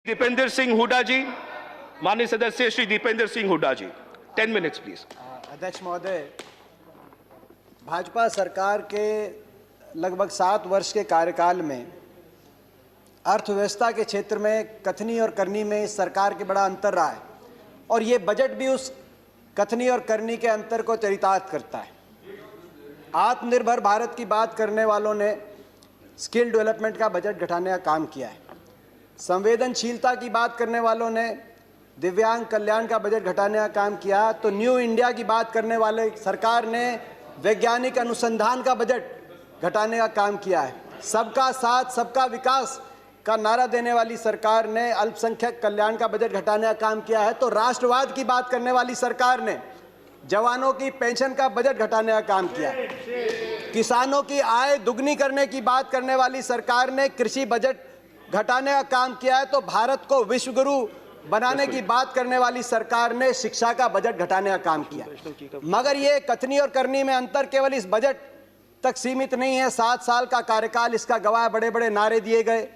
दीपेंद्र सिंह हुड्डा जी, माननीय सदस्य श्री दीपेंद्र सिंह हुड्डा जी, 10 minutes please. अध्यक्ष महोदय, भाजपा सरकार के लगभग 7 वर्ष के कार्यकाल में अर्थव्यवस्था के क्षेत्र में कथनी और करनी में इस सरकार के बड़ा अंतर रहा है और ये बजट भी उस कथनी और करनी के अंतर को चरितार्थ करता है। आत्मनिर्भर भारत की बात करने वालों ने स्किल डेवलपमेंट का बजट घटाने का काम किया है। संवेदनशीलता की बात करने वालों ने दिव्यांग कल्याण का बजट घटाने का काम किया, तो न्यू इंडिया की बात करने वाले सरकार ने वैज्ञानिक अनुसंधान का बजट घटाने का काम किया है। सबका साथ सबका विकास का नारा देने वाली सरकार ने अल्पसंख्यक कल्याण का बजट घटाने का काम किया है। तो राष्ट्रवाद की बात करने वाली सरकार ने जवानों की पेंशन का बजट घटाने का काम किया है। किसानों की आय दुगनी करने की बात करने वाली सरकार ने कृषि बजट घटाने का काम किया है। तो भारत को विश्व गुरु बनाने की बात करने वाली सरकार ने शिक्षा का बजट घटाने का काम किया। मगर ये कथनी और करनी में अंतर केवल इस बजट तक सीमित नहीं है। 7 साल का कार्यकाल इसका गवाह। बड़े बड़े नारे दिए गए।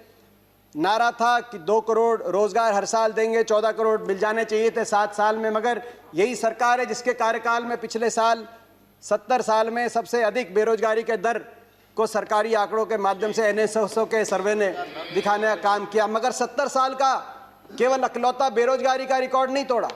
नारा था कि 2 करोड़ रोजगार हर साल देंगे, 14 करोड़ मिल जाने चाहिए थे 7 साल में। मगर यही सरकार है जिसके कार्यकाल में पिछले साल 70 साल में सबसे अधिक बेरोजगारी के दर को सरकारी आंकड़ों के माध्यम से NSSO के सर्वे ने दिखाने का काम किया। मगर 70 साल का केवल अकलौता बेरोजगारी का रिकॉर्ड नहीं तोड़ा।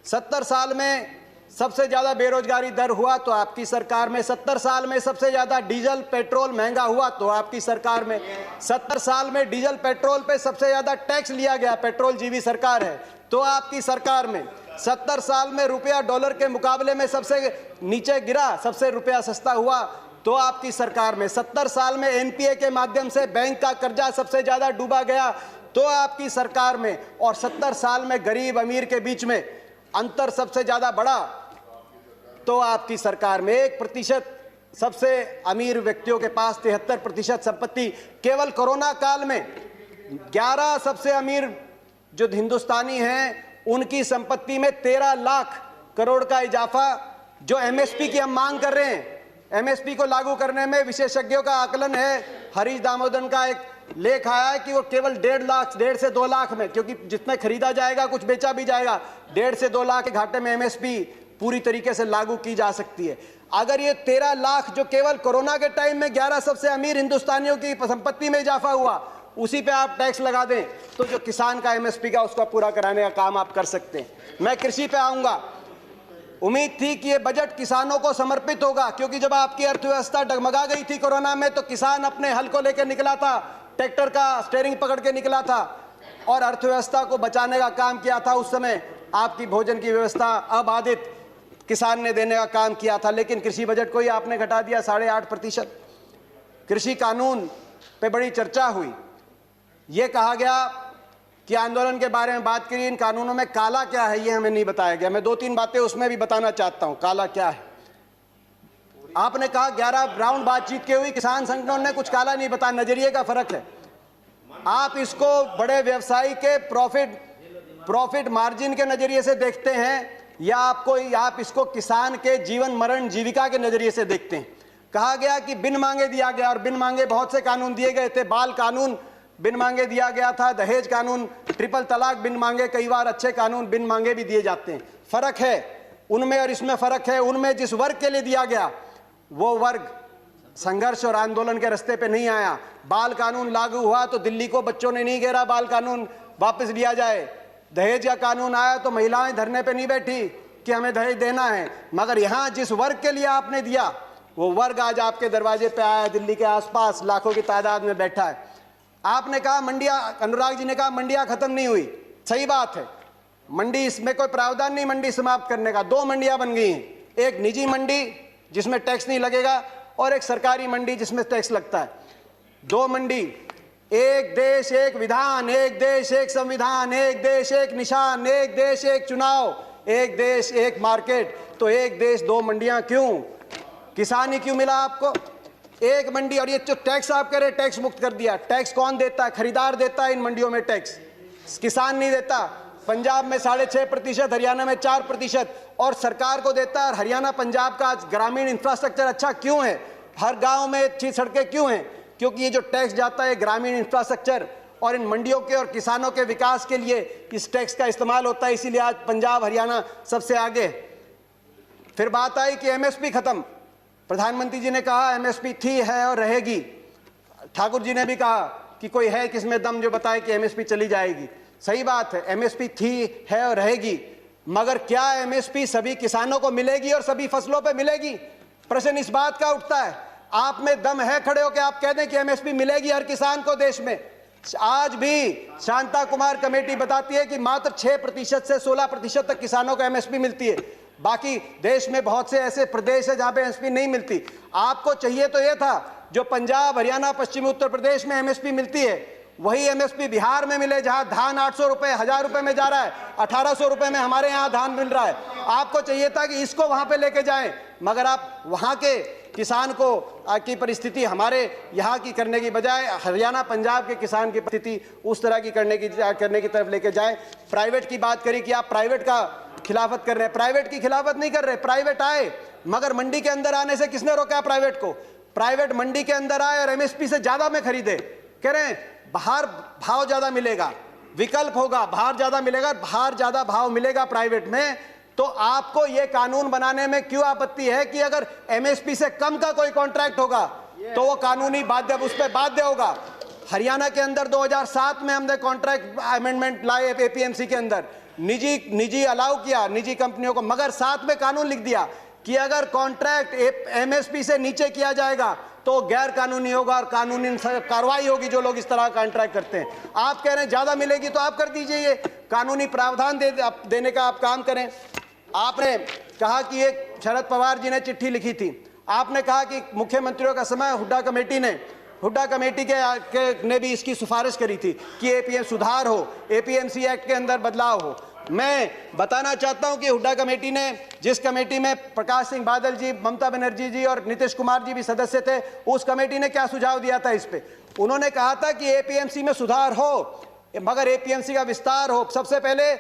70 साल में सबसे ज़्यादा बेरोजगारी दर हुआ तो आपकी सरकार में। 70 साल में सबसे ज़्यादा डीजल पेट्रोल महंगा हुआ तो आपकी सरकार में। 70 साल में डीजल पेट्रोल पे सबसे ज़्यादा टैक्स लिया गया, पेट्रोल जीवी सरकार है, तो आपकी सरकार में। 70 साल में रुपया डॉलर के मुकाबले में सबसे नीचे गिरा, सबसे रुपया सस्ता हुआ तो आपकी सरकार में। 70 साल में NPA के माध्यम से बैंक का कर्जा सबसे ज़्यादा डूबा गया तो आपकी सरकार में। और 70 साल में गरीब अमीर के बीच में अंतर सबसे ज़्यादा बढ़ा तो आपकी सरकार में। 1% सबसे अमीर व्यक्तियों के पास 73% संपत्ति। केवल कोरोना काल में 11 सबसे अमीर जो हिंदुस्तानी हैं उनकी संपत्ति में 13 लाख करोड़ का इजाफा। जो MSP की हम मांग कर रहे हैं, MSP को लागू करने में विशेषज्ञों का आकलन है, हरीश दामोदरन का एक लेख आया है कि वो केवल 1.5 से 2 लाख में, क्योंकि जितने खरीदा जाएगा कुछ बेचा भी जाएगा, 1.5 से 2 लाख के घाटे में MSP पूरी तरीके से लागू की जा सकती है। अगर ये 13 लाख जो केवल कोरोना के टाइम में 11 सबसे अमीर हिंदुस्तानियों की संपत्ति में इजाफा हुआ, उसी पे आप टैक्स लगा दें तो जो किसान का MSP का उसका पूरा कराने का काम आप कर सकते हैं। मैं कृषि पे आऊंगा। उम्मीद थी कि ये बजट किसानों को समर्पित होगा, क्योंकि जब आपकी अर्थव्यवस्था डगमगा गई थी कोरोना में तो किसान अपने हल को लेकर निकला था, ट्रैक्टर का स्टीयरिंग पकड़ के निकला था और अर्थव्यवस्था को बचाने का काम किया था। उस समय आपकी भोजन की व्यवस्था अबाधित किसान ने देने का काम किया था। लेकिन कृषि बजट को ही आपने घटा दिया 8.5%। कृषि कानून पे बड़ी चर्चा हुई। ये कहा गया कि आंदोलन के बारे में बात करिए, इन कानूनों में काला क्या है ये हमें नहीं बताया गया। मैं 2-3 बातें उसमें भी बताना चाहता हूं, काला क्या है। आपने कहा 11 राउंड बातचीत की हुई, किसान संगठनों ने कुछ काला नहीं बताया। नजरिए का फर्क है। आप इसको बड़े व्यवसायी के प्रॉफिट मार्जिन के नजरिए से देखते हैं या आप इसको किसान के जीवन मरण जीविका के नजरिए से देखते हैं। कहा गया कि बिन मांगे दिया गया, और बिन मांगे बहुत से कानून दिए गए थे। बाल कानून बिन मांगे दिया गया था, दहेज कानून, ट्रिपल तलाक बिन मांगे, कई बार अच्छे कानून बिन मांगे भी दिए जाते हैं। फर्क है उनमें और इसमें फर्क है। उनमें जिस वर्ग के लिए दिया गया वो वर्ग संघर्ष और आंदोलन के रास्ते पे नहीं आया। बाल कानून लागू हुआ तो दिल्ली को बच्चों ने नहीं घेरा बाल कानून वापस लिया जाए। दहेज का कानून आया तो महिलाएं धरने पे नहीं बैठी कि हमें दहेज देना है। मगर यहाँ जिस वर्ग के लिए आपने दिया वो वर्ग आज आपके दरवाजे पे आया, दिल्ली के आसपास लाखों की तादाद में बैठा है। आपने कहा मंडियां, अनुराग जी ने कहा मंडियां खत्म नहीं हुई। सही बात है, मंडी इसमें कोई प्रावधान नहीं मंडी समाप्त करने का। 2 मंडियां बन गई हैं, एक निजी मंडी जिसमें टैक्स नहीं लगेगा और एक सरकारी मंडी जिसमें टैक्स लगता है। 2 मंडी, एक देश एक विधान, एक देश एक संविधान, एक देश एक निशान, एक देश एक चुनाव, एक देश एक मार्केट। तो एक देश 2 मंडियां क्यों? किसान ही क्यों मिला आपको? एक मंडी। और ये जो टैक्स आप कह रहे टैक्स मुक्त कर दिया, टैक्स कौन देता है? खरीदार देता है इन मंडियों में टैक्स, किसान नहीं देता। पंजाब में 6.5%, हरियाणा में 4% और सरकार को देता है। और हरियाणा पंजाब का ग्रामीण इंफ्रास्ट्रक्चर अच्छा क्यों है? हर गांव में अच्छी सड़कें क्यों हैं? क्योंकि ये जो टैक्स जाता है ग्रामीण इंफ्रास्ट्रक्चर और इन मंडियों के और किसानों के विकास के लिए इस टैक्स का इस्तेमाल होता है, इसीलिए आज पंजाब हरियाणा सबसे आगे है। फिर बात आई कि एमएसपी खत्म। प्रधानमंत्री जी ने कहा एमएसपी थी, है और रहेगी। ठाकुर जी ने भी कहा कि कोई है किसमें दम जो बताए कि एमएसपी चली जाएगी। सही बात है, एमएसपी थी, है और रहेगी, मगर क्या एमएसपी सभी किसानों को मिलेगी और सभी फसलों पे मिलेगी? प्रश्न इस बात का उठता है। आप में दम है खड़े होकर आप कह दें कि एमएसपी मिलेगी हर किसान को देश में? आज भी शांता कुमार कमेटी बताती है कि मात्र 6% से 16% तक किसानों को एमएसपी मिलती है। बाकी देश में बहुत से ऐसे प्रदेश है जहां पे एमएसपी नहीं मिलती। आपको चाहिए तो यह था जो पंजाब हरियाणा पश्चिमी उत्तर प्रदेश में एमएसपी मिलती है वही एमएसपी बिहार में मिले, जहां धान 800 रुपए 1000 रुपए में जा रहा है, 1800 रुपए में हमारे यहाँ धान मिल रहा है। आपको चाहिए था कि इसको वहां पे लेके जाएं, मगर आप वहां के किसान को की परिस्थिति हमारे यहाँ की करने की बजाय हरियाणा पंजाब के किसान की परिस्थिति उस तरह की करने की तरफ लेके जाएं। प्राइवेट की बात करी कि आप प्राइवेट का खिलाफत कर रहे हैं। प्राइवेट की खिलाफत नहीं कर रहे, प्राइवेट आए, मगर मंडी के अंदर आने से किसने रोका प्राइवेट को? प्राइवेट मंडी के अंदर आए और एमएसपी से ज्यादा में खरीदे। कह रहे हैं बाहर भाव ज्यादा मिलेगा, विकल्प होगा, बाहर ज्यादा मिलेगा, बाहर ज्यादा भाव मिलेगा प्राइवेट में। तो आपको यह कानून बनाने में क्यों आपत्ति है कि अगर एमएसपी से कम का कोई कॉन्ट्रैक्ट होगा तो वो कानूनी बाध्य, उस पर बाध्य होगा। हरियाणा के अंदर 2007 में हमने कॉन्ट्रैक्ट अमेंडमेंट लाए एपीएमसी के अंदर, निजी अलाउ किया निजी कंपनियों को, मगर साथ में कानून लिख दिया कि अगर कॉन्ट्रैक्ट एमएसपी से नीचे किया जाएगा तो गैर कानूनी होगा और कानूनी कार्रवाई होगी जो लोग इस तरह का कॉन्ट्रैक्ट करते हैं। आप कह रहे हैं ज्यादा मिलेगी तो आप कर दीजिए, ये कानूनी प्रावधान देने का आप काम करें। आपने कहा कि एक शरद पवार जी ने चिट्ठी लिखी थी, आपने कहा कि मुख्यमंत्रियों का समय हुड्डा कमेटी ने भी इसकी सिफारिश करी थी कि एपीएम सुधार हो, एपीएमसी एक्ट के अंदर बदलाव हो। मैं बताना चाहता हूं कि हुड्डा कमेटी ने, जिस कमेटी में प्रकाश सिंह बादल जी, ममता बनर्जी जी और नीतीश कुमार जी भी सदस्य थे, उस कमेटी ने क्या सुझाव दिया था इस पे? उन्होंने कहा था कि एपीएमसी में सुधार हो मगर एपीएमसी का विस्तार हो। सबसे पहले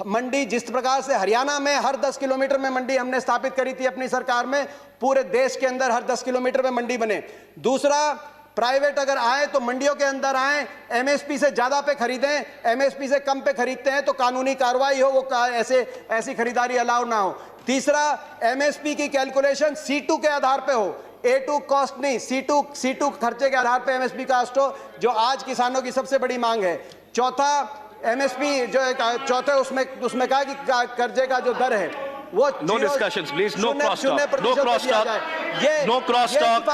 मंडी, जिस प्रकार से हरियाणा में हर 10 किलोमीटर में मंडी हमने स्थापित करी थी अपनी सरकार में, पूरे देश के अंदर हर 10 किलोमीटर में मंडी बने। दूसरा, प्राइवेट अगर आए तो मंडियों के अंदर आए, एमएसपी से ज्यादा पे खरीदें, एमएसपी से कम पे खरीदते हैं तो कानूनी कार्रवाई हो, वो ऐसी खरीदारी अलाउ ना हो। तीसरा, एमएसपी की कैलकुलेशन C2 के आधार पे हो, A2 कॉस्ट नहीं, C2 खर्चे के आधार पे एमएसपी कास्ट हो, जो आज किसानों की सबसे बड़ी मांग है। चौथा, एमएसपी जो चौथे उसमें कहा कि कर्जे का जो दर है वो no discussions please, no cross talk, no cross talk, no cross talk.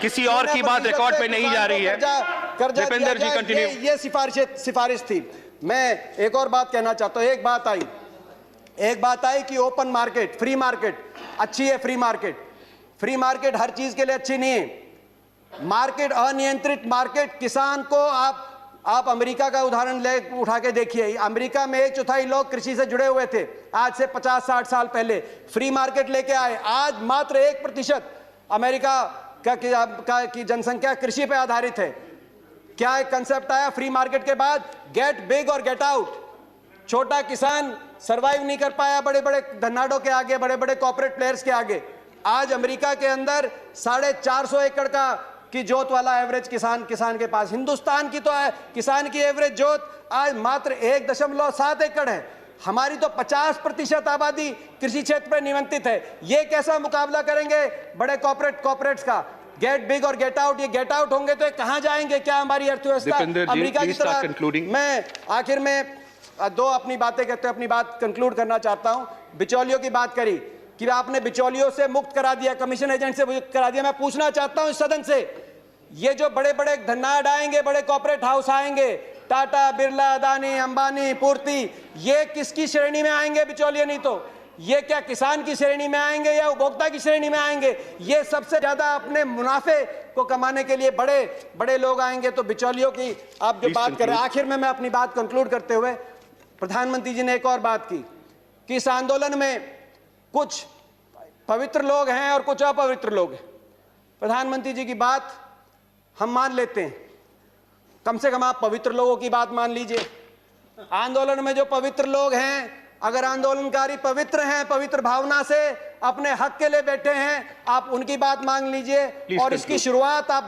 किसी और की बात रिकॉर्ड पे नहीं जा रही है। दीपेंद्र जी कंटिन्यू। ये सिफारिश थी। मैं एक और बात कहना चाहता हूं। एक बात आई कि ओपन मार्केट, फ्री मार्केट अच्छी है। फ्री मार्केट हर चीज के लिए अच्छी नहीं है। मार्केट, अनियंत्रित मार्केट, किसान को आप अमेरिका का उदाहरण उठा के देखिए। अमेरिका में 1/4 लोग कृषि से जुड़े हुए थे आज से 50-60 साल पहले। फ्री मार्केट लेके आए, आज मात्र 1% अमेरिका की जनसंख्या कृषि पे आधारित है। क्या एक कंसेप्ट आया फ्री मार्केट के बाद? गेट बिग और गेट आउट। छोटा किसान सरवाइव नहीं कर पाया बड़े बड़े धन्नाडों के आगे, बड़े बड़े कॉर्पोरेट प्लेयर्स के आगे। आज अमेरिका के अंदर 450 एकड़ की जोत वाला एवरेज किसान के पास, हिंदुस्तान की तो किसान की एवरेज जोत आज मात्र 1.7 एकड़ है। हमारी तो 50% आबादी कृषि क्षेत्र पर निमंत्रित है। ये कैसा मुकाबला करेंगे बड़े कॉर्पोरेट्स का? गेट बिग और गेट आउट, ये गेट आउट होंगे तो कहां जाएंगे? क्या हमारी अर्थव्यवस्था अमेरिका की तरह? मैं आखिर में अपनी बातें कहते हुए अपनी बात कंक्लूड करना चाहता हूं। बिचौलियों की बात करी कि आपने बिचौलियों से मुक्त करा दिया, कमीशन एजेंट से मुक्त करा दिया। मैं पूछना चाहता हूं इस सदन से, ये जो बड़े बड़े धन्नाड आएंगे, बड़े कॉर्पोरेट हाउस आएंगे, टाटा, बिरला, अदानी, अंबानी, पूर्ति, ये किसकी श्रेणी में आएंगे? बिचौलिए नहीं तो ये क्या किसान की श्रेणी में आएंगे या उपभोक्ता की श्रेणी में आएंगे? ये सबसे ज्यादा अपने मुनाफे को कमाने के लिए बड़े बड़े लोग आएंगे। तो बिचौलियों की आप जो बात कर रहे हैं, आखिर में मैं अपनी बात कंक्लूड करते हुए, प्रधानमंत्री जी ने एक और बात की कि इस आंदोलन में कुछ पवित्र लोग हैं और कुछ अपवित्र लोग हैं। प्रधानमंत्री जी की बात हम मान लेते हैं, कम से कम आप पवित्र लोगों की बात मान लीजिए। आंदोलन में जो पवित्र लोग हैं, अगर आंदोलनकारी पवित्र हैं, पवित्र भावना से अपने हक के लिए बैठे हैं, आप उनकी बात मान लीजिए। और इसकी शुरुआत आप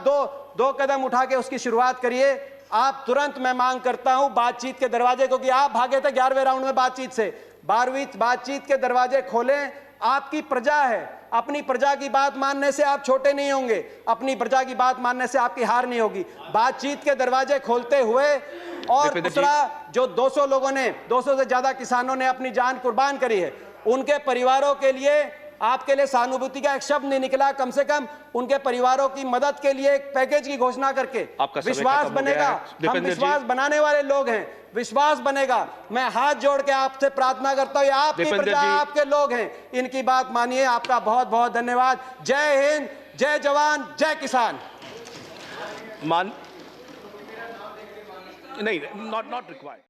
दो कदम उठा के उसकी शुरुआत करिए। आप तुरंत, मैं मांग करता हूं, बातचीत के दरवाजे, क्योंकि आप भागे थे 11वें राउंड में बातचीत से, 12वीं बातचीत के दरवाजे खोलें। आपकी प्रजा है, अपनी प्रजा की बात मानने से आप छोटे नहीं होंगे, अपनी प्रजा की बात मानने से आपकी हार नहीं होगी। बातचीत के दरवाजे खोलते हुए, और दूसरा, जो 200 लोगों ने, 200 से ज्यादा किसानों ने अपनी जान कुर्बान करी है, उनके परिवारों के लिए आपके लिए सहानुभूति का एक शब्द नहीं निकला। कम से कम उनके परिवारों की मदद के लिए एक पैकेज की घोषणा करके विश्वास बनेगा। हम विश्वास बनाने वाले लोग हैं, विश्वास बनेगा। मैं हाथ जोड़ के आपसे प्रार्थना करता हूं, आपकी प्रजा, आपके लोग हैं, इनकी बात मानिए। आपका बहुत बहुत धन्यवाद। जय हिंद, जय जवान, जय किसान। नहीं, नॉट रिक्वायर्ड।